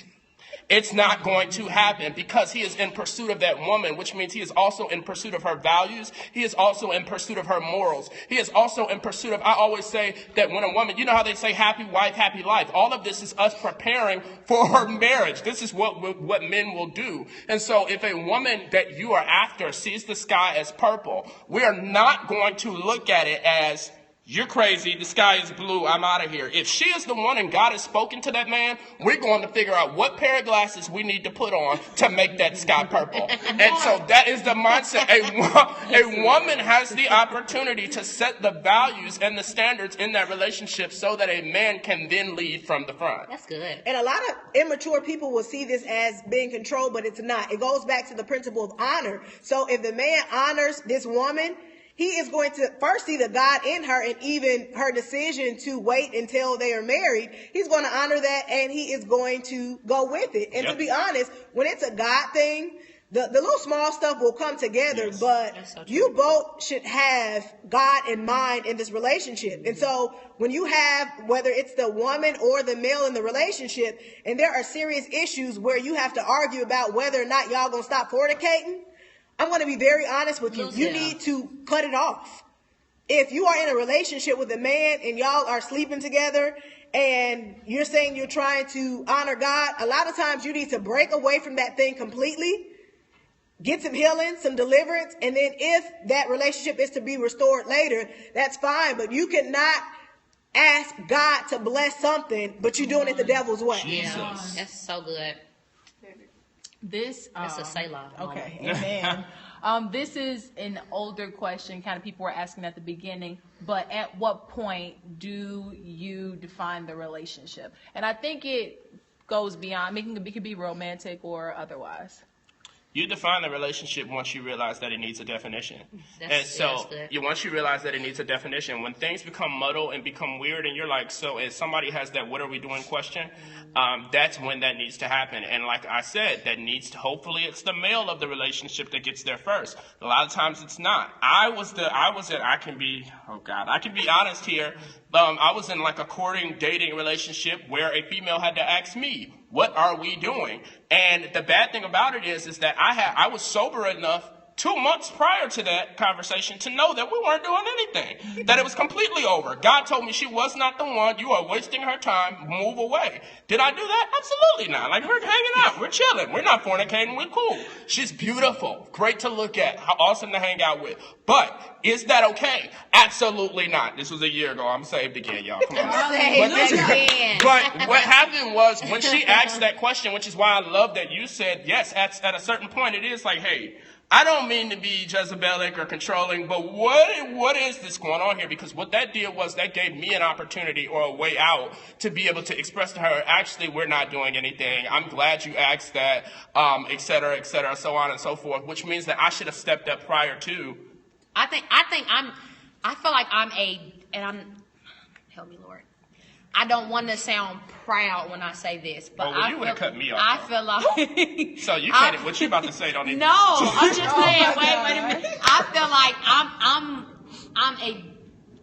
It's not going to happen because he is in pursuit of that woman, which means he is also in pursuit of her values. He is also in pursuit of her morals. He is also in pursuit of, I always say that when a woman, you know how they say happy wife, happy life. All of this is us preparing for her marriage. This is what men will do. And so if a woman that you are after sees the sky as purple, we are not going to look at it as, you're crazy, the sky is blue, I'm out of here. If she is the one and God has spoken to that man, we're going to figure out what pair of glasses we need to put on to make that sky purple. And so that is the mindset. A woman has the opportunity to set the values and the standards in that relationship so that a man can then lead from the front. That's good. And a lot of immature people will see this as being controlled, but it's not. It goes back to the principle of honor. So if the man honors this woman, he is going to first see the God in her, and even her decision to wait until they are married. He's going to honor that, and he is going to go with it. And to be honest, when it's a God thing, the little small stuff will come together, but so you both should have God in mind in this relationship. And so when you have, whether it's the woman or the male in the relationship, and there are serious issues where you have to argue about whether or not y'all going to stop fornicating, I'm going to be very honest with you. You need to cut it off. If you are in a relationship with a man and y'all are sleeping together and you're saying you're trying to honor God, a lot of times you need to break away from that thing completely, get some healing, some deliverance, and then if that relationship is to be restored later, that's fine. But you cannot ask God to bless something, but you're doing it the devil's way. Yeah, that's so good. This that's a Selah. Okay, amen. This is an older question, kind of people were asking at the beginning, but at what point do you define the relationship? And I think it goes beyond, it could be romantic or otherwise. You define the relationship once you realize that it needs a definition. Once you realize that it needs a definition, when things become muddled and become weird and you're like, so if somebody has that what are we doing question, that's when that needs to happen. And like I said, hopefully it's the male of the relationship that gets there first. A lot of times it's not. I can be honest here. I was in like a courting, dating relationship where a female had to ask me, what are we doing? And the bad thing about it is that I was sober enough 2 months prior to that conversation to know that we weren't doing anything, that it was completely over. God told me she was not the one. You are wasting her time. Move away. Did I do that? Absolutely not. Like, we're hanging out. We're chilling. We're not fornicating. We're cool. She's beautiful. Great to look at. How awesome to hang out with. But is that okay? Absolutely not. This was a year ago. I'm saved again, y'all. Come on. But what happened was when she asked that question, which is why I love that you said, yes, at a certain point, it is like, hey, I don't mean to be Jezebelic or controlling, but what is this going on here? Because what that did was that gave me an opportunity or a way out to be able to express to her, actually, we're not doing anything. I'm glad you asked that, et cetera, so on and so forth, which means that I should have stepped up prior to. I feel like help me, Lord. I don't want to sound proud when I say this, but you would have cut me off. I feel like so you can't. What you about to say? Don't even. No, I'm just saying. Wait a minute. I feel like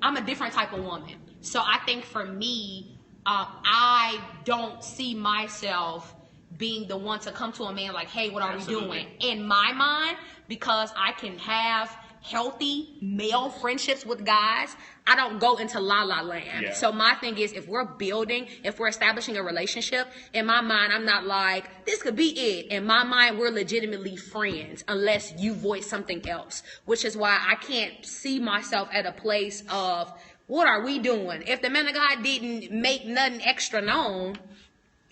I'm a different type of woman. So I think for me, I don't see myself being the one to come to a man like, hey, what are we doing? In my mind, because I can have healthy male friendships with guys, I don't go into la-la land. Yeah. So my thing is, if we're establishing a relationship, in my mind, I'm not like, this could be it. In my mind, we're legitimately friends unless you voice something else, which is why I can't see myself at a place of, what are we doing? If the man of God didn't make nothing extra known,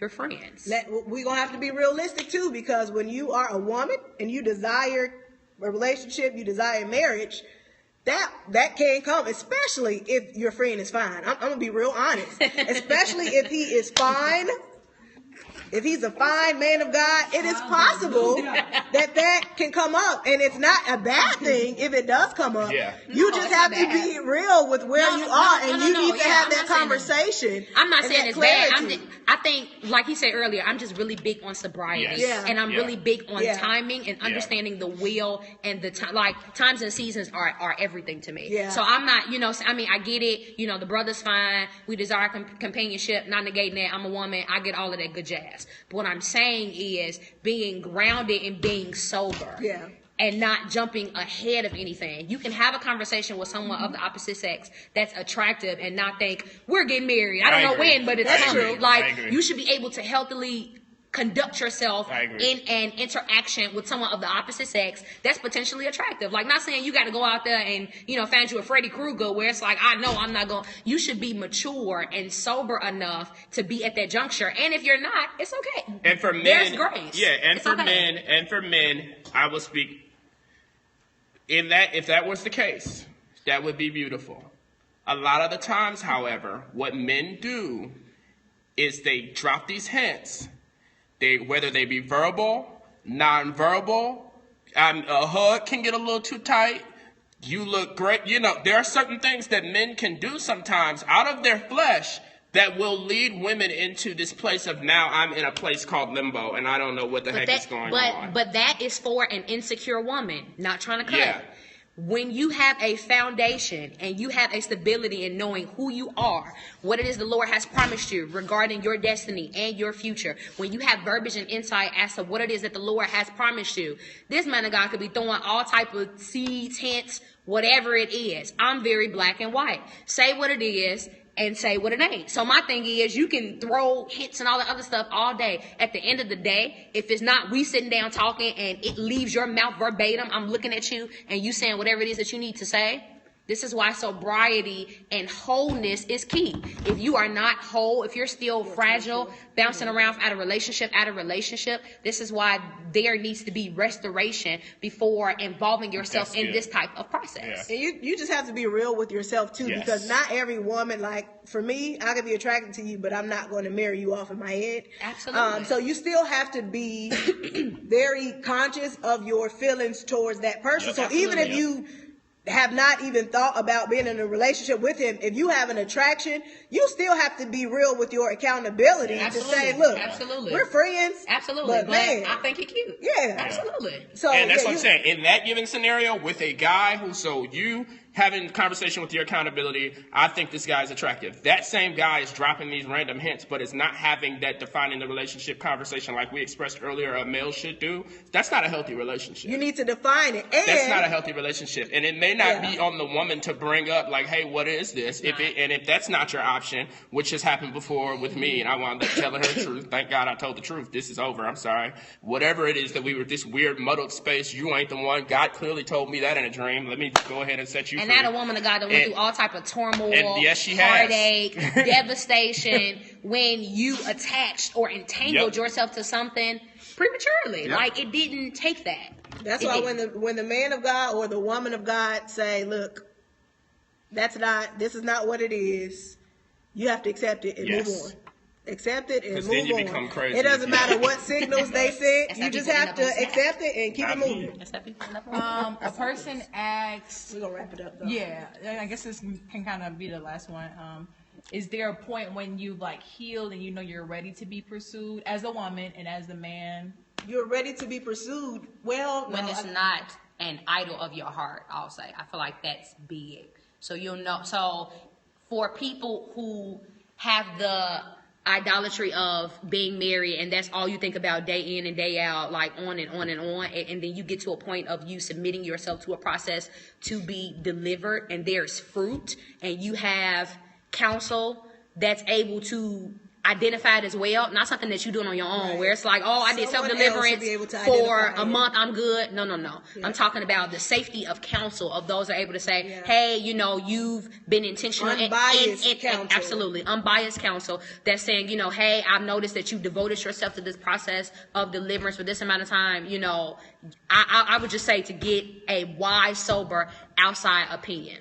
you're friends. We're going to have to be realistic too, because when you are a woman and you desire a relationship, you desire marriage, that can come, especially if your friend is fine. I'm gonna be real honest. Especially if he is fine. If he's a fine man of God, it is possible that can come up. And it's not a bad thing if it does come up. Yeah. You just have to be real with where you are, and you need to have that conversation. I'm not saying it's bad. I think, like he said earlier, I'm just really big on sobriety. Yes. And I'm really big on timing and understanding the will and the time. Like, times and seasons are everything to me. Yeah. So I'm not, I get it. The brother's fine. We desire companionship, not negating that. I'm a woman. I get all of that good jazz. But what I'm saying is being grounded and being sober. Yeah. And not jumping ahead of anything. You can have a conversation with someone of the opposite sex that's attractive and not think, we're getting married. I don't know when, but it's coming. Like, you should be able to healthily conduct yourself in an interaction with someone of the opposite sex that's potentially attractive. Like, not saying you got to go out there and, find you a Freddy Krueger where it's like, I know I'm not going. You should be mature and sober enough to be at that juncture. And if you're not, it's okay. And for men, there's grace. Yeah, and for men, I will speak. If that was the case, that would be beautiful. A lot of the times, however, what men do is they drop these hints. Whether they be verbal, non-verbal, a hug can get a little too tight. You look great. There are certain things that men can do sometimes out of their flesh that will lead women into this place of, now I'm in a place called limbo and I don't know what the heck is going on. But that is for an insecure woman, not trying to cut. Yeah. When you have a foundation and you have a stability in knowing who you are, what it is the Lord has promised you regarding your destiny and your future, when you have verbiage and insight as to what it is that the Lord has promised you, this man of God could be throwing all type of seeds, hints, whatever it is. I'm very black and white. Say what it is and say what it ain't. So my thing is, you can throw hints and all the other stuff all day. At the end of the day, if it's not we sitting down talking and it leaves your mouth verbatim, I'm looking at you and you saying whatever it is that you need to say. This is why sobriety and wholeness is key. If you are not whole, if you're still fragile, bouncing around out of relationship, this is why there needs to be restoration before involving yourself in this type of process. Yeah. And you just have to be real with yourself too, because not every woman, like for me, I could be attracted to you, but I'm not going to marry you off in my head. Absolutely. So you still have to be very conscious of your feelings towards that person. So even if you have not even thought about being in a relationship with him, if you have an attraction, you still have to be real with your accountability to say, look, we're friends. But man, I think you're cute. Yeah. Absolutely. So, and that's what I'm saying. In that given scenario, with a guy you having a conversation with your accountability, I think this guy is attractive. That same guy is dropping these random hints, but is not having that defining the relationship conversation like we expressed earlier a male should do. That's not a healthy relationship. You need to define it. And that's not a healthy relationship. And it may not be on the woman to bring up like, hey, what is this? If that's not your option, which has happened before with me, and I wound up telling her the truth. Thank God I told the truth. This is over. I'm sorry. Whatever it is that we were this weird muddled space, you ain't the one. God clearly told me that in a dream. Let me go ahead and set you free. And that a woman of God that went through all type of turmoil, and yes, she heartache, devastation, when you attached or entangled yourself to something prematurely. Like it didn't take that. That's why when the man of God or the woman of God say, look, this is not what it is, you have to accept it and move on. Accept it and move then you on. become crazy. It doesn't matter what signals they send. You just have to accept it and keep it moving. A person asks. We're gonna wrap it up though. Yeah, I guess this can kind of be the last one. Is there a point when you've like healed and you know you're ready to be pursued as a woman and as a man? You're ready to be pursued. Well, when it's not an idol of your heart, I'll say. I feel like that's big. So you'll know. So for people who have the idolatry of being married and that's all you think about day in and day out, like on and on and on, and then you get to a point of you submitting yourself to a process to be delivered and there's fruit and you have counsel that's able to identify it as well, not something that you're doing on your own where it's like, I did self-deliverance for a month, I'm good. No. I'm talking about the safety of counsel, of those that are able to say, hey, you've been intentional. Unbiased counsel. Absolutely. Unbiased counsel that's saying, hey, I've noticed that you devoted yourself to this process of deliverance for this amount of time. I would just say to get a wise, sober, outside opinion.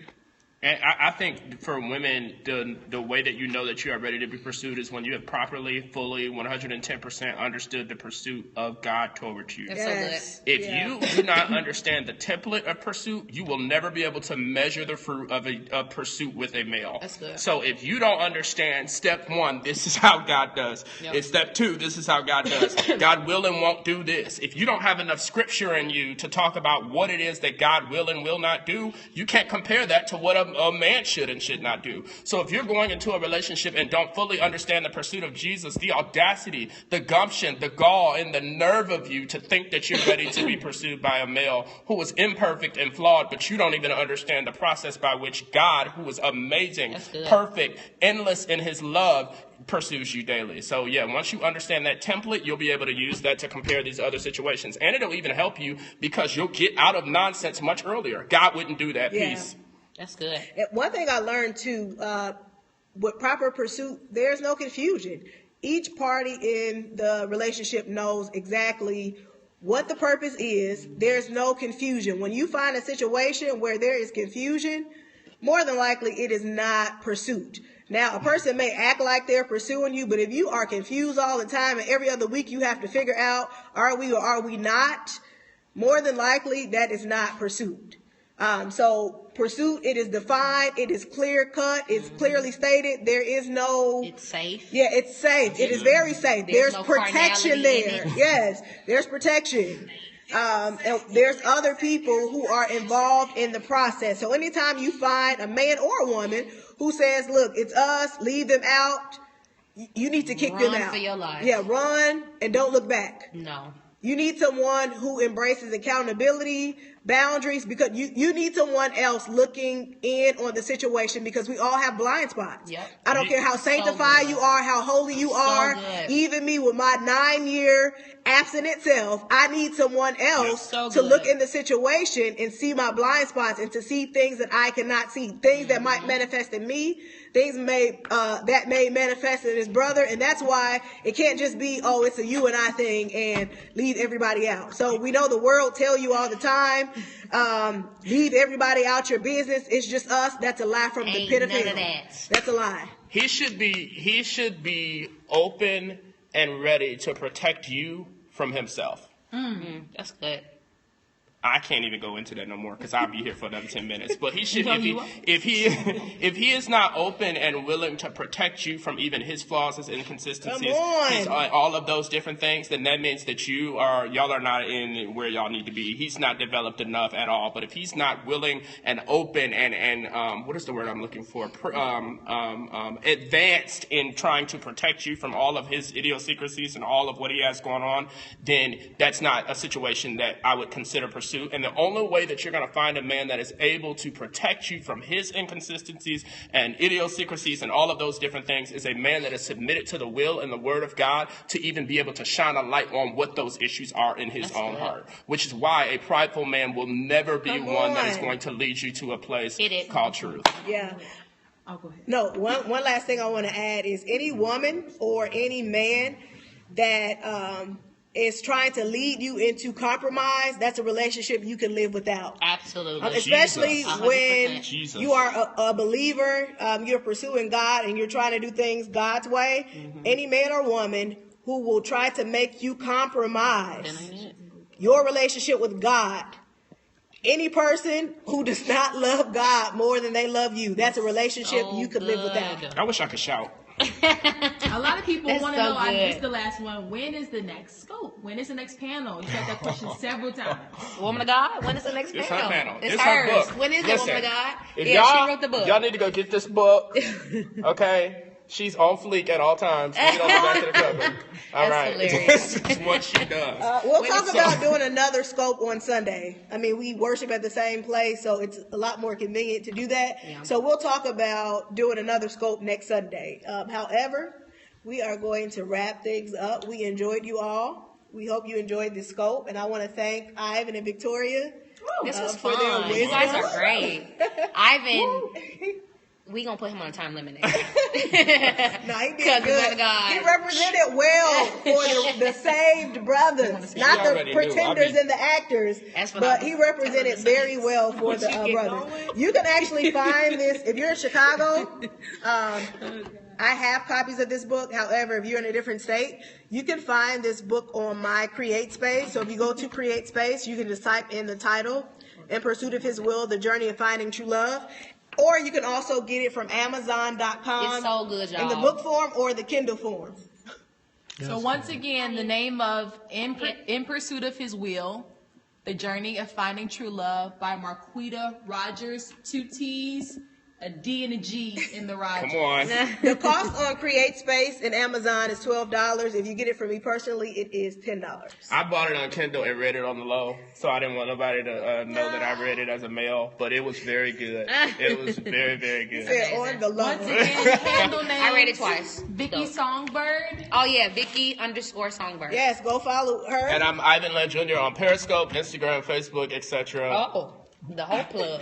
And I think for women, the way that you know that you are ready to be pursued is when you have properly, fully, 110% understood the pursuit of God towards you. That's so good. If you do not understand the template of pursuit, you will never be able to measure the fruit of a pursuit with a male. That's good. So if you don't understand step 1, this is how God does. And step 2, this is how God does. God will and won't do this. If you don't have enough scripture in you to talk about what it is that God will and will not do, you can't compare that to what a man should and should not do. So if you're going into a relationship and don't fully understand the pursuit of Jesus, the audacity, the gumption, the gall, and the nerve of you to think that you're ready to be pursued by a male who is imperfect and flawed, but you don't even understand the process by which God, who is amazing, perfect, endless in his love, pursues you daily. So once you understand that template, you'll be able to use that to compare these other situations. And it'll even help you because you'll get out of nonsense much earlier. God wouldn't do that. Peace. That's good. One thing I learned too, with proper pursuit, there's no confusion. Each party in the relationship knows exactly what the purpose is. There's no confusion. When you find a situation where there is confusion, more than likely it is not pursuit. Now, a person may act like they're pursuing you, but if you are confused all the time and every other week you have to figure out, are we or are we not, more than likely that is not pursuit. So pursuit, it is defined, it is clear cut, it's clearly stated. There is no... It's safe. Yeah, it's safe. It is very safe. There's no protection there. in it. Yes, there's protection. And there's other people who are involved in the process. So anytime you find a man or a woman who says, look, it's us, leave them out, you need to kick them Run out. for your life. Yeah, run and don't look back. No. You need someone who embraces accountability, boundaries, because you need someone else looking in on the situation, because we all have blind spots. Yep. I don't care how sanctified you are, how holy you are, good. even me with my 9-year abstinent self, I need someone else So to good. look in the situation and see my blind spots and to see things that I cannot see, things that might manifest in me, things that may manifest in his brother. And that's why it can't just be, oh, it's a you and I thing and leave everybody out. So we know the world tell you all the time, leave everybody out your business. It's just us. That's a lie from the Ain't pit of none hell. of that. That's a lie. He should be open and ready to protect you from himself. That's good. I can't even go into that no more because I'll be here for another 10 minutes. But he should, No, if you won't. if he is not open and willing to protect you from even his flaws, his inconsistencies, Come on. his, all of those different things, then that means that y'all are not in where y'all need to be. He's not developed enough at all. But if he's not willing and open and what is the word I'm looking for? Advanced in trying to protect you from all of his idiosyncrasies and all of what he has going on, then that's not a situation that I would consider pursuing. And the only way that you're going to find a man that is able to protect you from his inconsistencies and idiosyncrasies and all of those different things is a man that is submitted to the will and the word of God to even be able to shine a light on what those issues are in his own heart. Which is why a prideful man will never be Come one that is on. going to lead you to a place It is. called truth. Yeah. Oh, go ahead. No, one last thing I want to add is any woman or any man that is trying to lead you into compromise, that's a relationship you can live without. Absolutely. Especially Jesus. when 100%. Jesus. you are a believer, you're pursuing God and you're trying to do things God's way. Any man or woman who will try to make you compromise your relationship with God, any person who does not love God more than they love you, that's a relationship you could live without. I wish I could shout. A lot of people That's want to so know, I good. missed the last one, when is the next scope? When is the next panel? You got that question several times. Woman of God, when is the next It's panel? her panel. It's her hers. book. When is it, Listen, Woman of God? If Yeah, y'all, she wrote the book. Y'all need to go get this book. Okay? She's on fleek at all times. Read on the back of the cover. All That's right. hilarious. This is what she does. We'll When talk it's about so- doing another scope on Sunday. I mean, we worship at the same place, so it's a lot more convenient to do that. Yeah. So we'll talk about doing another scope next Sunday. However, we are going to wrap things up. We enjoyed you all. We hope you enjoyed this scope, and I want to thank Ivan and Victoria. This was for their fun. You guys wisdom. are great. Ivan, we gonna put him on a time limit. No, he did Because good. of God. He represented well for the saved brothers, not You the already knew. pretenders and the actors, That's what but I- he represented very well for the brothers. You can actually find this if you're in Chicago. I have copies of this book. However, if you're in a different state, you can find this book on my Create Space. So if you go to Create Space, you can just type in the title, In Pursuit of His Will, The Journey of Finding True Love. Or you can also get it from Amazon.com. It's so good, y'all. In the book form or the Kindle form. So once again, the name of In Pursuit of His Will, The Journey of Finding True Love by Marquitta Rodgers, 2 T's, a D and a G in the Rodgers. Come on. The cost on Create Space and Amazon is $12. If you get it from me personally, it is $10. I bought it on Kindle and read it on the low, so I didn't want nobody to know that I read it as a male, but it was very good. It was very, very good. Said on the low. Once again, handle name. I read it twice. Vikki So- Songbird. Oh yeah, Vikki_Songbird. Yes, go follow her. And I'm Ivan Lynn Jr. on Periscope, Instagram, Facebook, etc. Oh, the whole plug.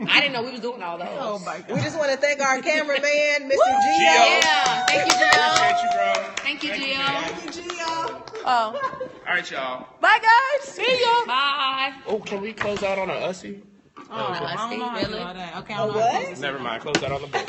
I didn't know we was doing all those. Oh my God. We just want to thank our cameraman, Mr. Gio. Yeah, thank you, Gio. Appreciate you, bro. Thank you, Thank Gio. Thank you, Gio. Oh. All right, y'all. Bye, guys. See ya. Bye. Oh, can we close out on a Ussie? Oh, I don't know how to do Really? all that. Okay, I A don't know how to do what? Never mind. Close out on the book.